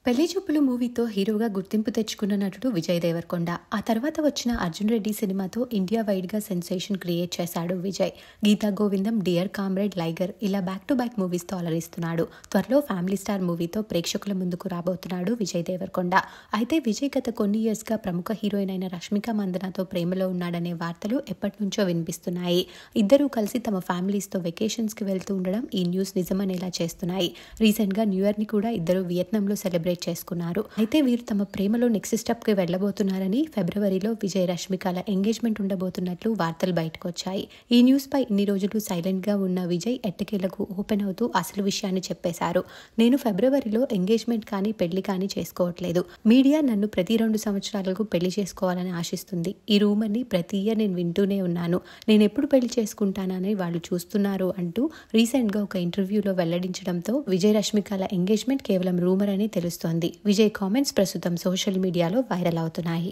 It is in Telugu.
పెళ్లి చూపులు మూవీతో హీరోగా గుర్తింపు తెచ్చుకున్న నటుడు విజయ్ దేవరకొండ. ఆ తర్వాత వచ్చిన అర్జున్ రెడ్డి సినిమాతో ఇండియా వైడ్ గా సెన్సేషన్ క్రియేట్ చేశాడు విజయ్. గీతా గోవిందం, డియర్ కామ్రేడ్, లైగర్ ఇలా బ్యాక్ టు బ్యాక్ మూవీస్ తో అలరిస్తున్నాడు. త్వరలో ఫ్యామిలీ స్టార్ మూవీతో ప్రేక్షకుల ముందుకు రాబోతున్నాడు విజయ్ దేవరకొండ. అయితే విజయ్ గత కొన్ని ఇయర్స్ గా ప్రముఖ హీరోయిన్ అయిన రష్మిక మందనాతో ప్రేమలో ఉన్నాడనే వార్తలు ఎప్పటి నుంచో వినిపిస్తున్నాయి. ఇద్దరూ కలిసి తమ ఫ్యామిలీస్ తో వెకేషన్స్ కి వెళ్తూ ఉండడం ఈ న్యూస్ నిజమనేలా చేస్తున్నాయి. రీసెంట్ గా న్యూ ఇయర్ ని కూడా ఇద్దరు వియత్నాంలో సెలబ్రేట్ చేసుకున్నారు. అయితే వీరు తమ ప్రేమలో నెక్స్ట్ స్టెప్ కి వెళ్లబోతున్నారని, ఫిబ్రవరిలో విజయ్ రష్మికల ఎంగేజ్మెంట్ ఉండబోతున్నట్లు వార్తలు బయటకొచ్చాయి. ఈ న్యూస్ పై ఇన్ని రోజులు సైలెంట్ గా ఉన్న విజయ్ ఎట్టకేలకు ఓపెన్ అవుతూ అసలు విషయాన్ని చెప్పేశారు. నేను ఫిబ్రవరిలో ఎంగేజ్మెంట్ కానీ పెళ్లి కానీ చేసుకోవట్లేదు. మీడియా నన్ను ప్రతి 2 సంవత్సరాలకు పెళ్లి చేసుకోవాలని ఆశిస్తుంది. ఈ రూమర్ ని ప్రతి ఇయర్ నేను వింటూనే ఉన్నాను. నేను ఎప్పుడు పెళ్లి చేసుకుంటానని వాళ్ళు చూస్తున్నారు అంటూ రీసెంట్ గా ఒక ఇంటర్వ్యూలో వెల్లడించడంతో విజయ్ రష్మికల ఎంగేజ్మెంట్ కేవలం రూమర్ అని తెలుస్తోంది. విజయ్ కామెంట్స్ ప్రస్తుతం సోషల్ మీడియాలో వైరల్ అవుతున్నాయి.